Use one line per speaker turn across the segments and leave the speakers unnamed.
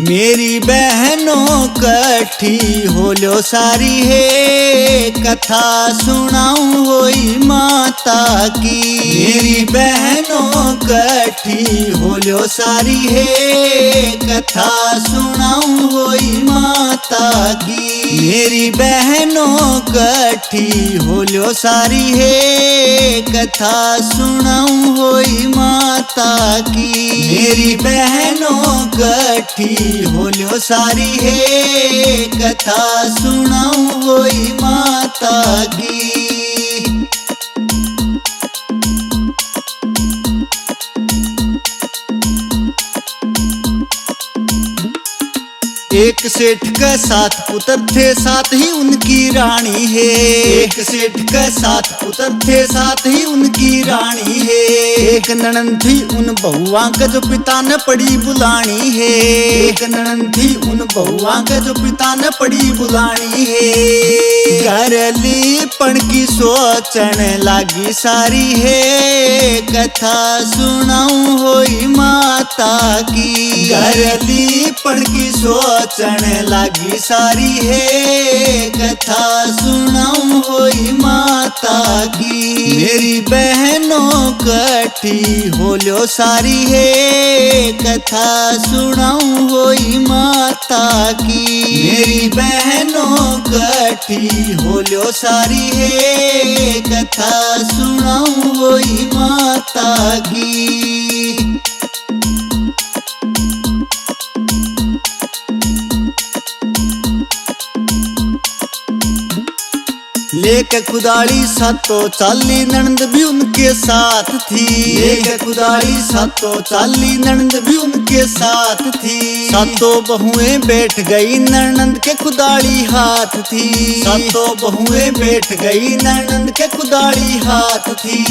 मेरी बहनों कठी होलो सारी है, कथा सुनाऊं होई माता की। मेरी बहनों कठी होलो सारी है, कथा सुनाऊं होई माता की। मेरी बहनों कठी होलो सारी है, कथा सुनाऊं होई माता की। मेरी बहनों कठी होलो सारी है, कथा सुनाऊं होई माता की। एक सेठ का 7 पुत्र थे, साथ ही उनकी रानी है। एक सेठ का 7 पुत्र थे, साथ ही उनकी रानी है। एक ननद थी उन बहुआ का जो पिता ने पड़ी बुलानी है। एक ननद थी उन बहुआ का जो पिता ने पड़ी बुलानी है। घरली पण की सोचन लागी सारी है, कथा सुनाऊं होई माता की। घरली पण की सोचन लागी सारी है, कथा सुनाऊं होई माता की। मेरी बहनों कठी होलो सारी है, कथा सुनाऊं होई माता की। मेरी बहनों कठी होलो सारी है, कथा सुनाऊं होई माता की। लेके कुदाली सातों चाली ननद भी उनके साथ थी। लेके कुदाली सातों चाली ननद भी उनके साथ थी। सातों बहुएं बैठ गई ननद के कुदाली हाथ थी। सातों बहुएं बैठ गई ननद के कुदाली हाथ थी।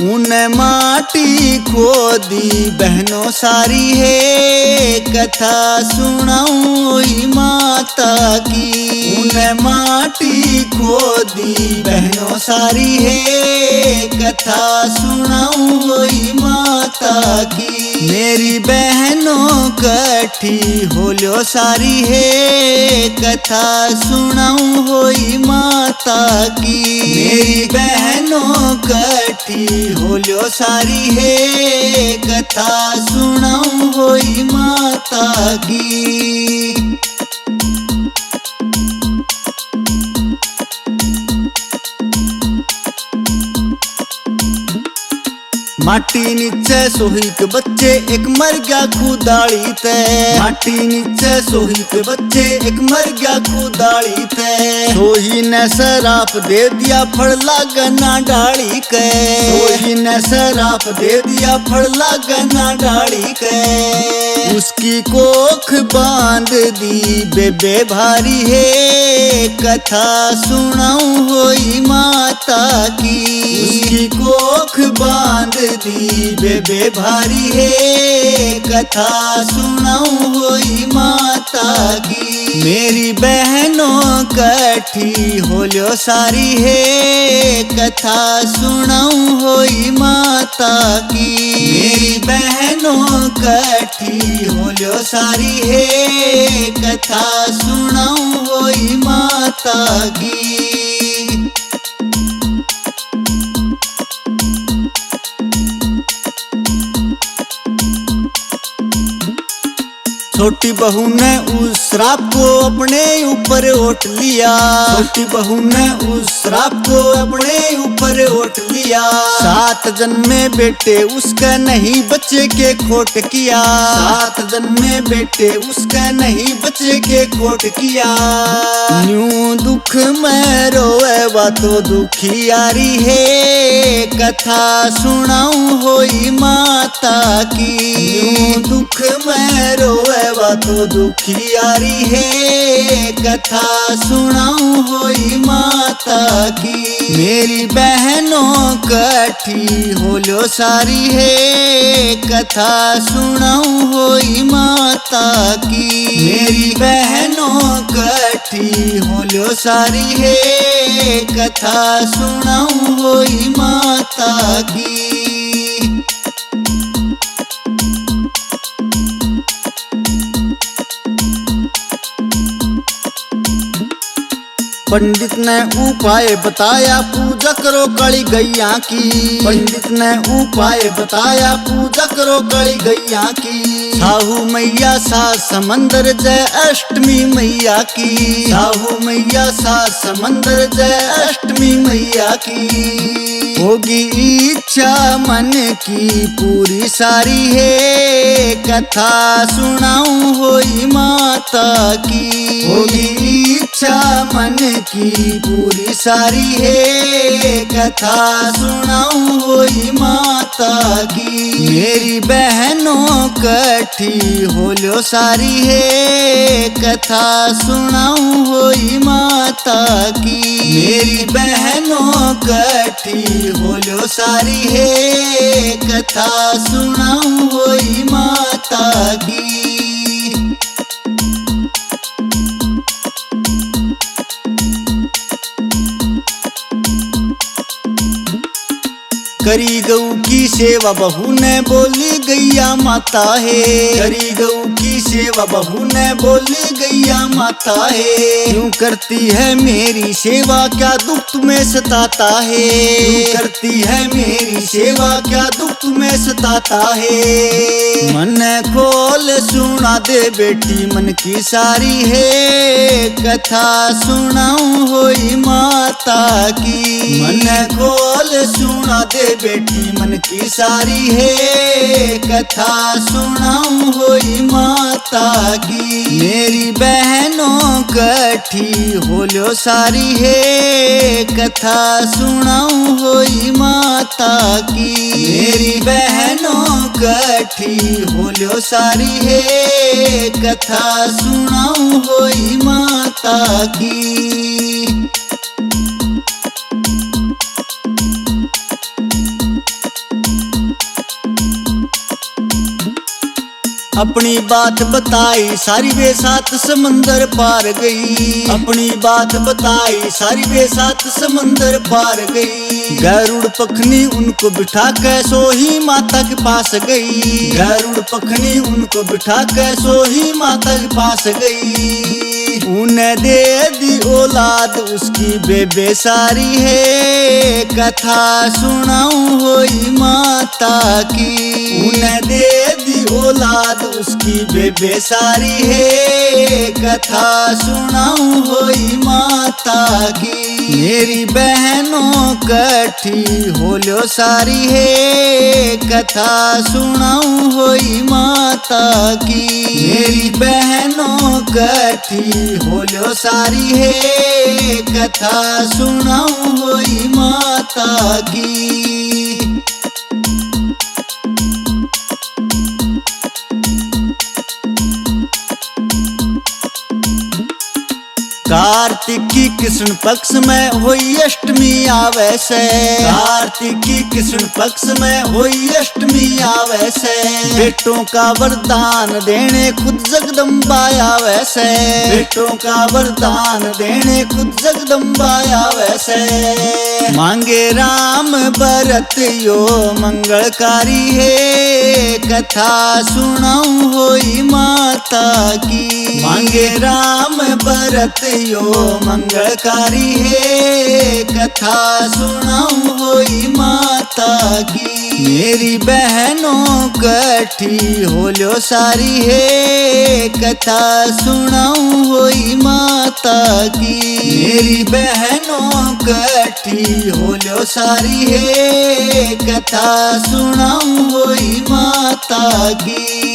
उन माटी खोदी बहनों सारी है, कथा सुनाऊं होई माता की। उन माटी खोदी बहनों सारी है, कथा सुनाऊं होई माता की। मेरी बहनों कठी होलो सारी है, कथा सुनाऊं होई माता की। मेरी बहनों कठी होलो सारी है, कथा सुनाऊं होई माता की। माटी नीचे सोही के बच्चे एक मर गया कुदाली ते। माटी नीचे सोही के बच्चे एक मर गया कुदाली ते। सोही ने शराप दे दिया फल लागना डाली के। सोही ने शराप दे दिया फल लागना डाली के। उसकी कोख बांध दी बेबे भारी है, कथा सुनाऊं होई माता की। उसकी कोख बांध दी बेबे भारी है, कथा सुनाऊं होई माता की। मेरी बहनों कठी होलो सारी है, कथा सुनाऊं होई माता की। मेरी बहनों कठी होलो सारी है, कथा सुनाऊं होई माता की। छोटी बहू ने उस श्राप को अपने ऊपर ओट लिया। छोटी बहू ने उस श्राप को अपने ऊपर ओट लिया। 7 जन्मे बेटे उसका नहीं बच्चे के खोट किया। 7 जन्मे बेटे उसका नहीं बच्चे के खोट किया। यूं दुख में रोए वा तो दुखियारी है, कथा सुनाऊं होई माता की। यूं दुख में रोए वा तो दुखियारी है, कथा सुनाऊं होई माता की। मेरी बहनों कठी होलो सारी है, कथा सुनाऊं होई माता की। मेरी बहनों कठी होलो सारी है, कथा सुनाऊं होई माता की। पंडित ने उपाय बताया पूजा करो काली गैया की। पंडित ने उपाय बताया पूजा करो काली गैया की। साहू मैया सात समंदर जय अष्टमी मैया की। साहू मैया सात समंदर जय अष्टमी मैया की। होगी इच्छा मन की पूरी सारी है, कथा सुनाऊं होई माता की। होगी इच्छा मन की पूरी सारी है, कथा सुनाऊं होई माता की। मेरी बहनों कठी होलो सारी है, कथा सुनाऊं होई माता की। मेरी बहनों कठी होलो सारी है, कथा सुनाऊं होई माता की। करी गऊ की सेवा बहू ने बोली गैया माता है। करी गऊ की सेवा बहू ने बोली गैया माता है। क्यों करती है मेरी सेवा क्या दुख तुम्हें सताता है। क्यों करती है मेरी सेवा क्या दुख तुम्हें सताता है। मन खोल सुना दे बेटी मन की सारी है, कथा सुनाऊं होई माता की। मन खोल सुना दे बेटी मन की सारी है, कथा सुनाऊं होई माता की। मेरी बहनों कठी होलो सारी है, कथा सुनाऊं होई माता की। मेरी बहनों कठी होलो सारी है, कथा सुनाऊं होई माता की। अपनी बात बताई सारी वे सात समंदर पार गई। अपनी बात बताई सारी वे सात समंदर पार गई। गरुड़ पखनी उनको बिठा के सोही माता के पास गई। गरुड़ पखनी उनको बिठा के सोही माता के पास गई। उन्हें दे दी औलाद उसकी बेबे सारी है, कथा सुनाऊं होई माता की। उन्हें दे दी औलाद उसकी बेबे सारी है, कथा सुनाऊं होई माता की। मेरी बहनों कठी होलो सारी है, कथा सुनाऊं होई माता की। मेरी बहनों कठी होलो सारी है, कथा सुनाऊं होई माता की। कार्तिक की कृष्ण पक्ष में होई अष्टमी आवे से। कार्तिक की कृष्ण पक्ष में होई अष्टमी आवे से। बेटों का वरदान देने खुद जगदम्बा आवे से। बेटों का वरदान देने खुद जगदम्बा आवे से। मांगे राम भरत यो मंगलकारी है, कथा सुनाऊं होई माता की। मांगे राम भरत यो मंगलकारी है, कथा सुनाऊं होई माता की। मेरी बहनों कठी होलो सारी है, कथा सुनाऊं होई माता की। मेरी बहनों कठी होलो सारी है, कथा सुनाऊं होई माता की।